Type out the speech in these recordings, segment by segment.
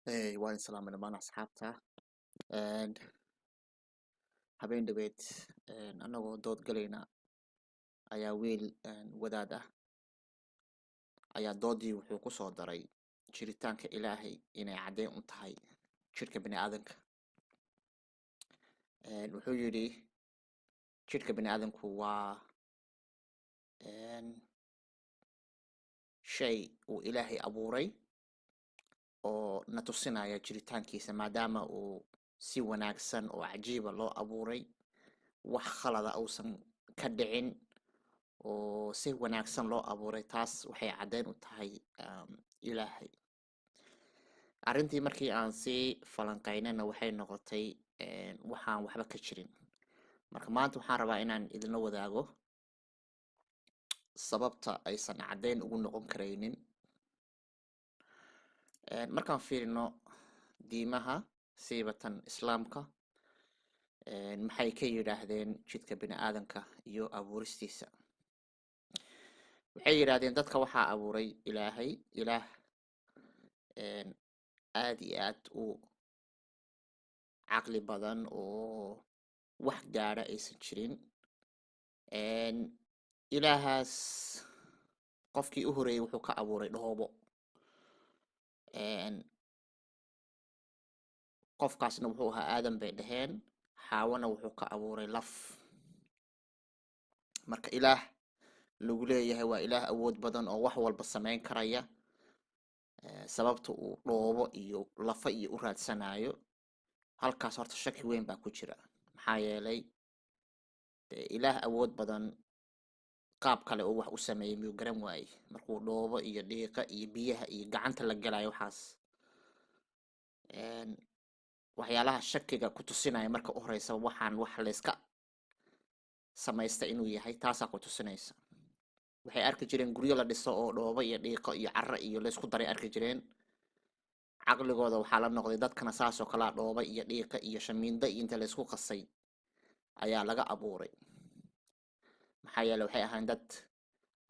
waan salaamay dhammaan asxaabta habeen dhaweed annagoo dood galayna ayaa wiil wadaad ah ayaa doodii wuxuu ku soo daray jiritaanka ilaahay inay caddeyn u tahay jidhka bini aadanka. Wuxuu yidhi jidhka bini aadanku waa shay uu ilaahay abuuray oo na tusinaya jiritaankiisa maadaama uu si wanaagsan oo cajiiba loo abuuray, wax khalada uusan ka dhicin oo si wanaagsan loo abuuray. Taas waxay caddeyn u tahay ilaahay. Arrintii markii aan sii falanqaynana waxay noqotay waxaan waxba ka jirin. Marka maanta waxaan rabaa inaan idinla wadaago sababta aysan caddeyn ugu noqon karaynin. Markaan fiirino diimaha siibatan islaamka, maxay ka yidhaahdeen jidhka bini aadanka iyo abuuristiisa. Waxay yidhaahdeen dadka waxaa abuuray ilaahay, ilaah aad iyo aad u caqli badan oo wax gaadha aysan jirin. Ilaahaas qofkii u horeeyey wuxuu ka abuuray dhoobo. Qofkaasna wuxuu ahaa aadan bay dhaheen, xaawana wuxuu ka abuuray laf. Marka ilaah lagu leeyahay waa ilaah awood badan oo wax walba samayn karaya. Sababta uu dhoobo iyo lafa iyo u raadsanayo halkaas horta shaki weyn baa ku jira. Maxaa yeelay ilaah awood badan qaab kale oo wax u sameeyay miyuu garan waayey markuu dhoobo iyo dhiiqa iyo biyaha iyo gacanta la galayo waxaas. Waxyaalaha shakiga ku tusinaya marka u horeysa waxaan wax layska samaysta inuu yahay, taasaa ku tusinaysa. Waxay arki jireen guryo la dhiso oo dhoobo iyo dhiiqo iyo carro iyo laysku daray arki jireen. Caqligooda waxaa la noqday dadkana saasoo kalaa dhoobo iyo dhiiqa iyo shamiinda iyo inta laysku qasay ayaa laga abuuray. maxaa yeelay waxay ahaan dad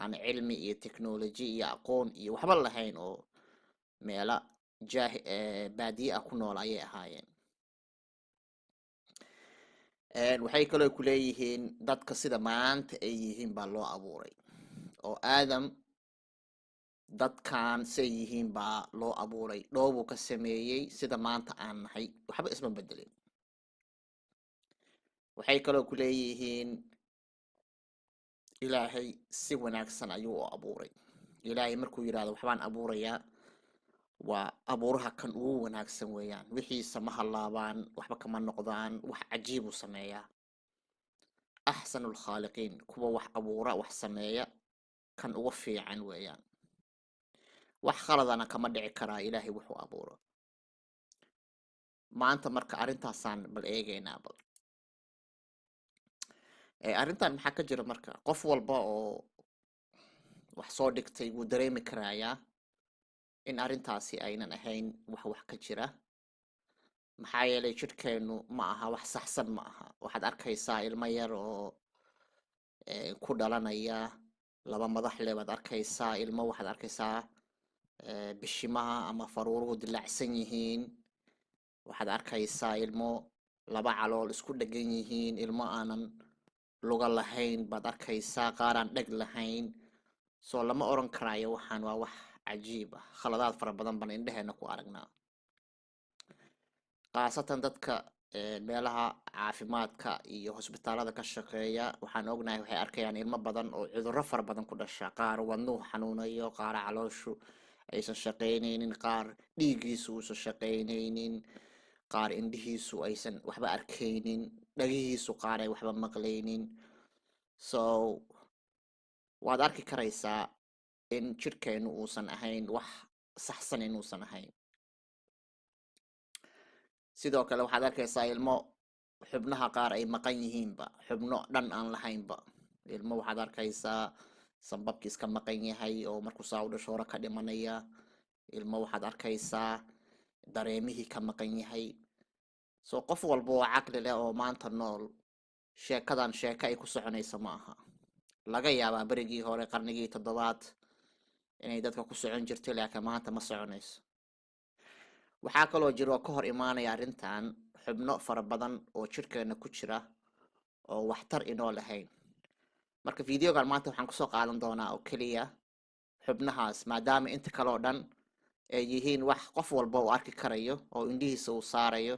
aan cilmi iyo technology iyo aqoon iyo waxba lahayn oo meela baadiye ah ku nool ayay ahaayeen. Waxay kaloo ku leeyihiin dadka sida maanta ay yihiin baa loo abuuray oo aadam dadkan say yihiin baa loo abuuray, dhoobuu ka sameeyey sida maanta aan nahay, waxba isma bedelin. waxay kaloo ku leeyihiin ilaahay si wanaagsan ayuu u abuuray. ilaahay markuu yidhaahdo waxbaan abuurayaa waa abuuraha kan ugu wanaagsan weeyaan. wixiisa ma hallaabaan, waxba kama noqdaan, wax cajiibuu sameeyaa. axsanul khaaliqiin, kuwa wax abuura wax sameeya kan ugu fiican weeyaan. wax khaladana kama dhici karaa ilaahay wuxuu abuuro. maanta marka arrintaasaan bal eegaynaa. bal arrintan maxaa ka jira marka? qof walba oo wax soo dhigtay wuu dareemi karayaa in arrintaasi aynan ahayn wax ka jira. maxaa yeelay jidhkeennu ma aha wax saxsan ma aha. waxaad arkaysaa ilmo yar oo ku dhalanaya laba madax leh baad arkaysaa. ilmo waxaad arkaysaa bishimaha ama faruuruhu dilaacsan yihiin. waxaad arkaysaa ilmo laba calool isku dhegan yihiin. ilmo aanan luga lahayn baad arkaysaa, qaaraan dheg lahayn. soo lama oran karaayo waxaan waa wax cajiib ah. khaladaad fara badan baan indheheena ku aragnaa, khaasatan dadka meelaha caafimaadka iyo hosbitaalada ka shaqeeya. waxaan ognahay waxay arkayaan ilmo badan oo cudurro fara badan ku dhasha. qaar wadnuhu xanuunayo, qaar calooshu aysan shaqaynaynin, qaar dhiiggiisu uusan shaqaynaynin, qaar indhihiisu aysan waxba arkaynin, dhagihiisu qaar ay waxba maqlaynin. so waad arki karaysaa in jidhkeennu uusan ahayn wax saxsan, inuusan ahayn. sidoo kale waxaad arkaysaa ilmo xubnaha qaar ay maqan yihiinba, xubno dhan aan lahaynba. ilmo waxaad arkaysaa sambabkii iska maqan yahay oo markuu saa u dhasho hore ka dhimanaya. ilmo waxaad arkaysaa dareemihii ka maqan yahay. soo qof walba oo caqli leh oo maanta nool, sheekadan sheeko ay ku soconaysa ma aha. laga yaabaa berigii hore qarnigii 7 inay dadka ku socon jirtay, laakiin maanta ma soconayso. waxaa kaloo jira oo ka hor imaanaya arrintan xubno fara badan oo jirkeena ku jira oo waxtar inoo lahayn. marka videogan maanta waxaan kusoo qaadan doonaa oo keliya xubnahaas, maadaama inta kale oo dhan ay yihiin wax qof walba uu arki karayo oo indhihiisa uu saarayo.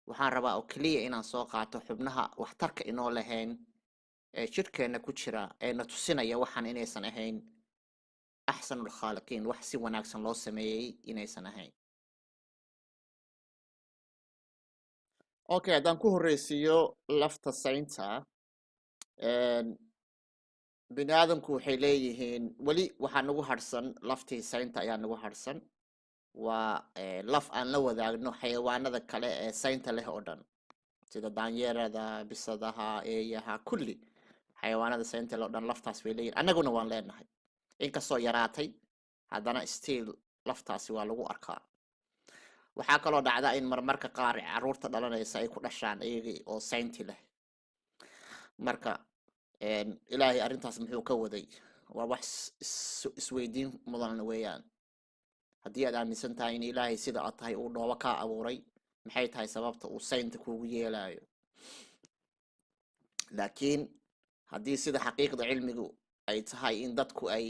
waxaan rabaa oo keliya inaan soo qaato xubnaha waxtarka inoo lahayn ee jirkeena ku jira ee na tusinaya waxaan inaysan ahayn axsanul khaaliqiin, wax si wanaagsan loo sameeyey inaysan ahayn. okay, haddaan ku horreysiiyo lafta saynta, bini aadamku waxay leeyihiin weli waxaa nagu harsan laftii saynta ayaa nagu harsan. waa laf aan la wadaagno xayawaanada kale ee saynta leh oo dhan, sida daanyeerada, bisadaha, eeyaha, kulli xayawaanada saynta leh oo dhan laftaas way leeyihin, annaguna waan leenahay. inkastoo yaraatay haddana still laftaasi waa lagu arkaa. waxaa kaloo dhacda in marmarka qaar caruurta dhalanaysa ay ku dhashaan iyagii oo saynti leh. marka ilaahay arrintaas muxuu ka waday? waa wax isweydiin mudan weeyaan. haddii aad aaminsan tahay in ilaahay sida aad tahay uu dhoobo kaa abuuray, maxay tahay sababta uu saynta kuugu yeelayo? laakiin haddii sida xaqiiqda cilmigu ay tahay in dadku ay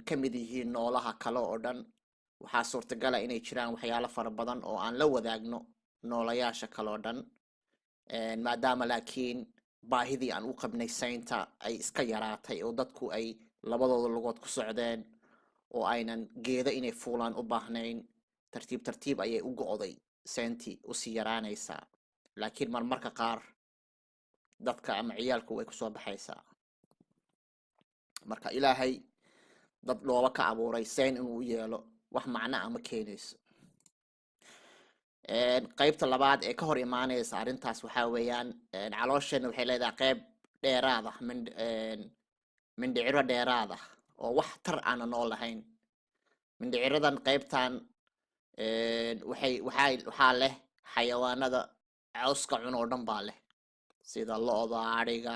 ka mid yihiin noolaha kale oo dhan, waxaa suurtagala inay jiraan waxyaalo fara badan oo aan la wadaagno noolayaasha kale oo dhan. maadaama laakiin baahidii aan u qabnay saynta ay iska yaraatay oo dadku ay labadooda lugood ku socdeen oo aynan geeda inay fuulaan u baahnayn, tartiib tartiib ayay u go'day sayntii usii yaraanaysaa. laakiin marmarka qaar dadka ama ciyaalku way kusoo baxaysaa. marka ilaahay dad dhooba ka abuuray sayn inuu u yeelo wax macno ama keenayso. qaybta labaad ee ka hor imaanaysa arrintaas waxaa weeyaan, caloosheenna waxay leedahay qayb dheeraad ah, mindhiciro dheeraad ah oo wax tar aana noo lahayn. mindhiciradan qaybtan waxaa leh xayawaanada cawska cun oo dhan baa leh, sida lo'-da, adhiga,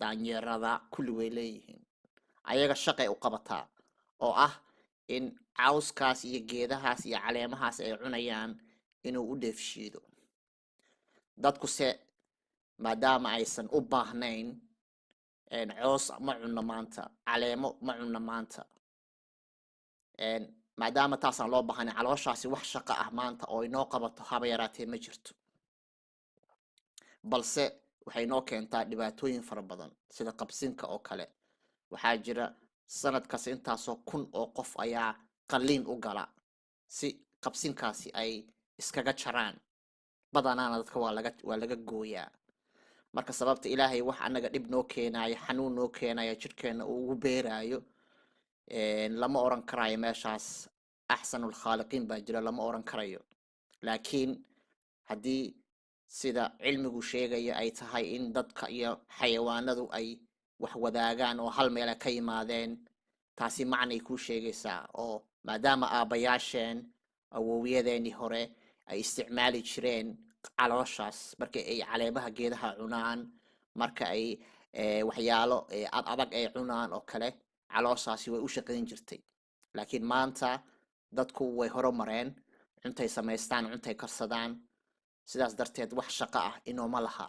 daanyeerada, kulli way leeyihiin. ayaga shaqay u qabataa oo ah in cawskaas iyo geedahaas iyo caleemahaas ay cunayaan inuu u dheefshiido. dadkuse maadaama aysan u baahnayn coos ma cunno maanta, caleemo ma cunno maanta, maadaama taasaan loo baahnayn, calooshaasi wax shaqo ah maanta oo inoo qabato haba yaraatee ma jirto. balse waxay noo keentaa dhibaatooyin fara badan sida qabsinka oo kale. waxaa jira sanadkaas intaasoo kun oo qof ayaa qalliin u gala si qabsinkaasi ay iskaga jaraan. badanaana dadka waa laga gooyaa. marka sababta ilaahay wax annaga dhib noo keenayo, xanuun noo keenayo, jirkeena uu ugu beeraayo, lama oran karayo meeshaas axsanul khaaliqiin baa jira, lama oran karayo. laakiin haddii sida cilmigu sheegaya ay tahay in dadka iyo xayawaanadu ay wax wadaagaan oo hal meela ka yimaadeen, taasi macnay kuu sheegaysaa. oo maadaama aabbayaasheen, awowyadeennii hore ay isticmaali jireen calooshaas marka ay caleemaha geedaha cunaan, marka ay waxyaalo adag ay cunaan oo kale, calooshaasi way u shaqayn jirtay. laakiin maanta dadku way horumareen, cuntay samaystaan, cuntay karsadaan, sidaas darteed wax shaqo ah inooma laha.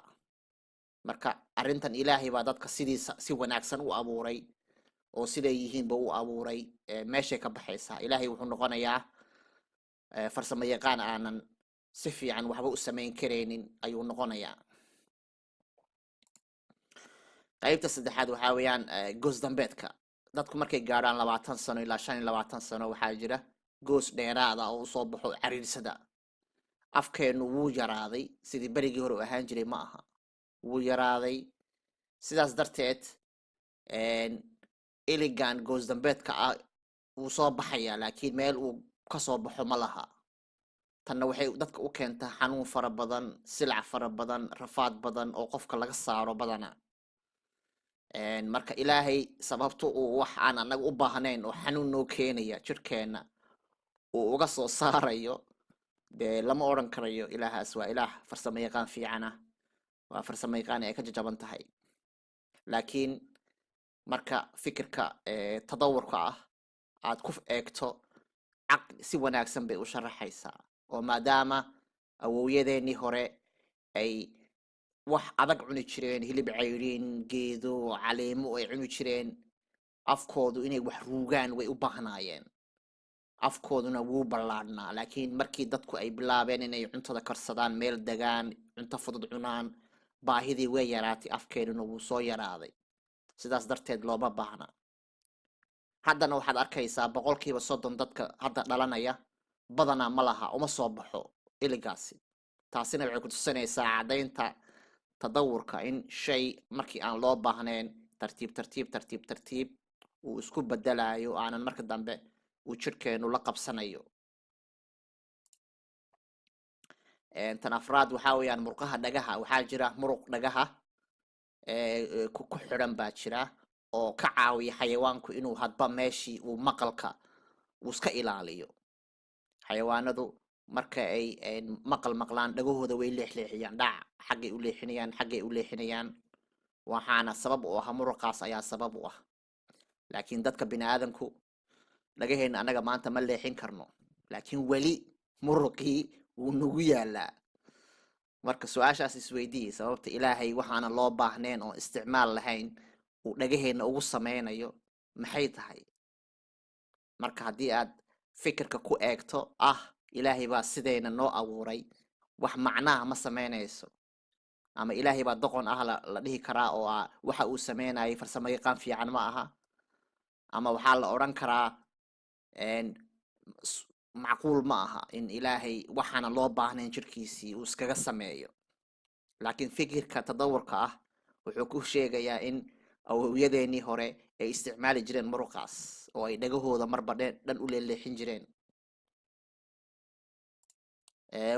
marka arrintan ilaahay baa dadka sidiisa si wanaagsan u abuuray oo siday yihiinba u abuuray. meeshay ka baxaysaa. ilaahay wuxuu noqonayaa farsamo yaqaan aanan si fiican waxba u samayn karaynin ayuu noqonayaa. qaybta saddexaad waxaa weeyaan goos dambeedka. dadku markay gaadhaan 20 sano ilaa 25 sano waxaa jira goos dheeraada oo usoo baxo cariirsada. afkeennu wuu yaraaday, sidii berigii hore u ahaan jiray ma aha, wuu yaraaday. sidaas darteed iligan goos dambeedka ah wuu soo baxayaa, laakiin meel uu ka soo baxo ma laha. tanna waxay dadka u keentaa xanuun fara badan, silac fara badan, rafaad badan oo qofka laga saaro badana. marka ilaahay sababta uu wax aan annaga u baahnayn oo xanuun noo keenaya jirkeena uu uga soo saarayo, dee lama oran karayo ilaahaas waa ilaah farsamo yaqaan fiican ah, waa farsamo yaqaan ay ka jajaban tahay. laakiin marka fikirka tadawurka ah aad ku eegto si wanaagsan bay u sharaxaysaa oo maadaama awowyadeennii hore ay wax adag cuni jireen, hilib cayriin, geedo, caleemo ay cuni jireen, afkoodu inay wax ruugaan way u baahnaayeen, afkooduna wuu ballaadhnaa. laakiin markii dadku ay bilaabeen inay cuntada karsadaan, meel degaan, cunto fudud cunaan, baahidii way yaraatay, afkeeduna wuu soo yaraaday. sidaas darteed looma baahna. haddana waxaad arkaysaa 30% dadka hadda dhalanaya badanaa ma laha, uma soo baxo iligaasi. taasina waxay ku tusinaysaa caddaynta tadawurka in shay markii aan loo baahnayn tartiib tartiib tartiib tartiib uu isku bedelayo, aanan marka dambe uu jirhkeenu la qabsanayo. tan afraad waxaa weeyaan murqaha dhagaha. waxaa jira muruq dhagaha ku xidhan baa jira oo ka caawiya xayawaanku inuu hadba meeshii uu maqalka uu iska ilaaliyo. xayawaanadu marka ay maqal maqlaan dhagahooda way leexleexiyaan, dhac xaggay u leexinayaan, xaggay u leexinayaan, waxaana sabab u ah muruqaas ayaa sabab u ah. laakiin dadka bini'aadanku dhagaheena annaga maanta ma leexin karno, laakiin weli muruqii wuu nagu yaalaa. marka su-aashaas isweydii, sababta ilaahay waxaana loo baahneen oo isticmaal lahayn uu dhagaheena ugu sameynayo maxay tahay? marka haddii aad fikirka ku eegto ilaahay baa sidayna noo abuuray, wax macnaha ma sameynayso. ama ilaahay baa doqon la dhihi karaa oo waxa uu sameynayay farsamo yaqaan fiican ma aha. ama waxaa la odhan karaa macquul ma aha in ilaahay waxaana loo baahnayn jirkiisii uu iskaga sameeyo. laakiin fikirka tadawurka wuxuu ku sheegayaa in awowyadeenii hore ay isticmaali jireen muruqaas oo ay dhagahooda marba dhan u leeleexin jireen.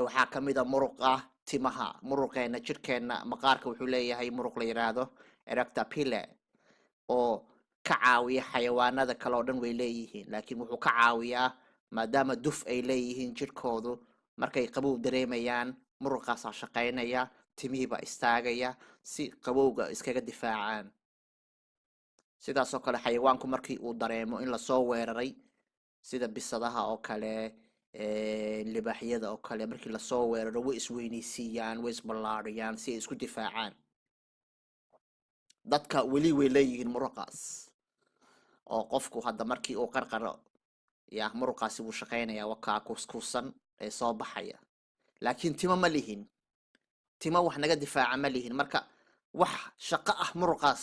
waxaa ka mid a muruqa timaha. muruqeena jirhkeenna maqaarka wuxuu leeyahay muruq la yiraahdo erector pili oo ka caawiya xayawaanada kale oo dhan way leeyihiin, laakiin wuxuu ka caawiyaa maadaama duf ay leeyihiin jirhkoodu, markay qabow dareemayaan muruqaasaa shaqaynaya, timihiibaa istaagaya si qabowga iskaga difaacaan. sidaasoo kale xayawaanku markii uu dareemo in lasoo weeraray, sida bisadaha oo kale, libaaxyada oo kale, markii lasoo weeraro way isweynaysiiyaan, way isballaariyaan si ay isku difaacaan. dadka weli way leeyihiin muruqaas oo qofku hadda markii uu qarqaro muruqaasi wuu shaqaynaya, wakaa kuuskuusan ee soo baxaya. laakiin timo ma lihin, timo wax naga difaaca ma lihin. marka wax shaqo muruqaas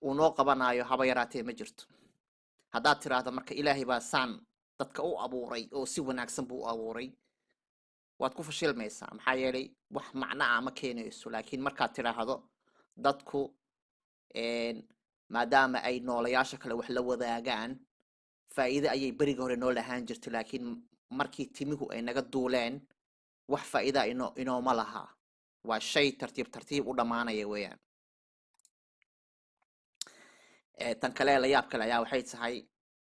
uu noo qabanayo haba yaraatee ma jirto. haddaad tiraahdo marka ilaahay baa saan dadka u abuuray oo si wanaagsan buu u abuuray, waad ku fashilmaysaa, maxaa yeelay wax macno ma keenayso. laakiin markaad tiraahdo dadku maadaama ay noolayaasha kale wax la wadaagaan, faa'iido ayay beriga hore noo lahaan jirtay, laakiin markii timihu ay naga duuleen wax faa'iida inooma laha. waa shay tartiib tartiib u dhammaanaya weeyaan. tan kale la yaab kale ayaa waxay tahay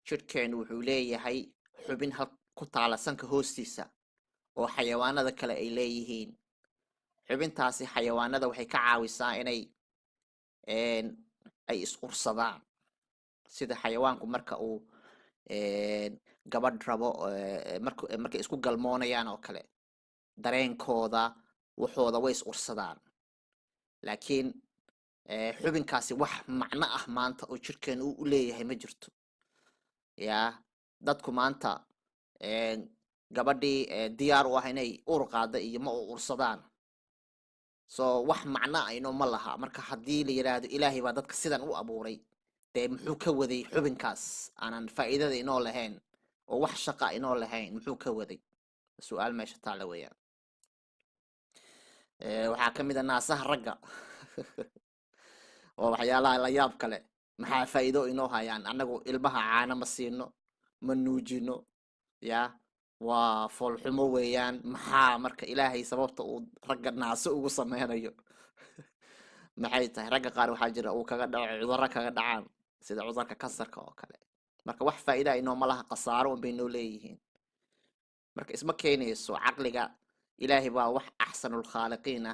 jirhkeenu wuxuu leeyahay xubin ku taala sanka hoostiisa oo xayawaanada kale ay leeyihiin. xubintaasi xayawaanada waxay ka caawisaa inay ay is-ursadaan. sida xayawaanku marka uu gabadh rabo, markay isku galmoonayaan oo kale, dareenkooda waxooda way is-ursadaan. laakiin xubinkaasi wax macno maanta oo jirhkeenu u leeyahay ma jirto. dadku maanta gabadhii diyaar u inay ur qaada iyo ma u ursadaan, wax macno inoo ma laha. marka haddii la yiraahdo ilaahay baa dadka sidan u abuuray, dee muxuu ka waday xubinkaas aanan faa'iidada inoo lahayn oo wax shaqa inoo lahayn? muxuu ka waday? su-aal meesha taala weeyaan. waxaa ka mid a naasaha ragga oo waxyaalaha la yaab kale. maxaa faa'iido inoo hayaan? annagu ilmaha caana ma siino, ma nuujino, waa foolxumo weeyaan. maxaa marka ilaahay sababta uu ragga naaso ugu sameynayo maxay tahay? ragga qaar waxaa jira uu kaga dhaco cudurro kaga dhacaan, sida cudurka kansarka oo kale. marka wax faa'iida inooma laha, khasaaro unbay noo leeyihiin. marka isma keenayso. caqliga ilaahay baa wax axsanul khaaliqiin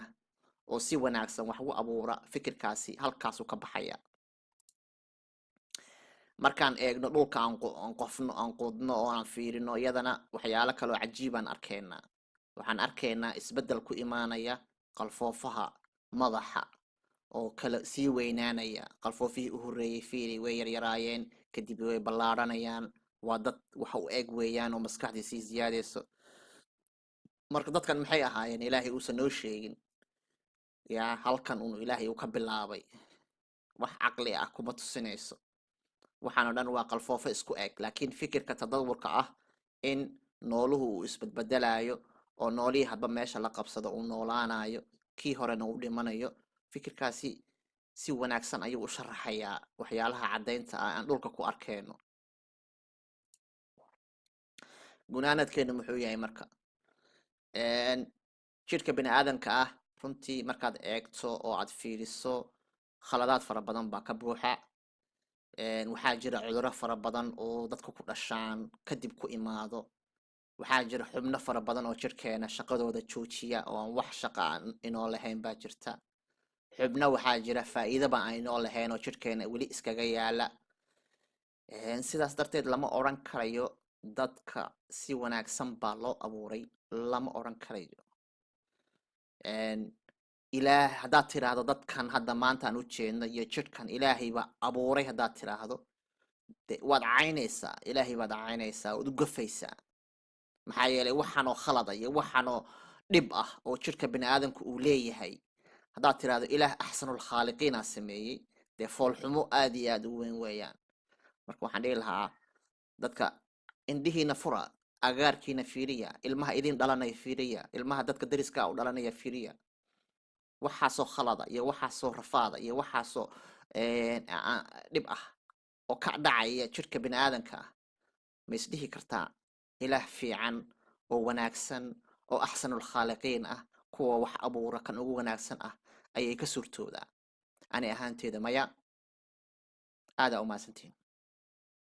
oo si wanaagsan wax u abuura. fikirkaasi halkaasuu ka baxaya. markaan eegno dhulka aan qofno aan qudno oo aan fiirino iyadana waxyaalo kaloo cajiibaan arkaynaa. waxaan arkaynaa isbeddel ku imaanaya qalfoofaha madaxa oo kala sii weynaanaya. qalfoofihii u horreeyey fiiri way yaryaraayeen, kadib way ballaaranayaan. waa dad waxa u eg weeyaan oo maskaxdii sii ziyaadayso. marka dadkan maxay ahaayeen ilaahay uusan noo sheegin. yaa halkan unu ilaahay uu ka bilaabay, wax caqli ah kuma tusinayso. waxaan oo dhan waa qalfoofo isku eg, laakiin fikirka tadawurka ah in nooluhu uu isbedbedelayo oo noolihii hadba meesha la qabsado uu noolaanayo, kii horena uu dhimanayo, fikirkaasi si wanaagsan ayuu u sharaxayaa waxyaalaha caddaynta ah aan dhulka ku arkayno. gunaanadkeenu muxuu yahay marka? jidhka bini aadanka ah runtii markaad eegto oo aad fiiriso khaladaad fara badan baa ka buuxa. waxaa jira cudurro fara badan oo dadka ku dhashaan kadib ku imaado. waxaa jira xubno fara badan oo jidhkeena shaqadooda joojiya oo aan wax shaqa aan inoo lahayn baa jirta. xubno waxaa jira faa'iidaba aan inoo lahayn oo jidhkeena weli iskaga yaala. sidaas darteed lama odhan karayo dadka si wanaagsan baa loo abuuray, lama odhan karayo. ilaah haddaad tiraahdo dadkan hadda maanta aan u jeedno iyo jidhkan ilaahay baa abuuray haddaad tiraahdo, waad caynaysaa, ilaahay baad caynaysaa, waad u gafaysaa. maxaa yeelay waxaanoo khalada iyo waxaanoo dhib ah oo jidhka bini aadamku uu leeyahay haddaad tiraahdo ilaah axsanul khaaliqiinaa sameeyey, dee foolxumo aad iyo aad u weyn weeyaan. marka waxaan dhihi lahaa dadka indhihiina fura, agaarkiina fiiriya, ilmaha idin dhalanaya fiiriya, ilmaha dadka dariska u dhalanaya fiiriya. waxaasoo khalada iyo waxaasoo rafaada iyo waxaasoo dhib ah oo ka dhacaya jidhka bini aadanka ah, ma isdhihi kartaa ilaah fiican oo wanaagsan oo axsanul khaaliqiin ah, kuwa wax abuura kan ugu wanaagsan ah ayay ka suurtoodaa? ani ahaanteeda maya. aadaa u mahadsantihiin.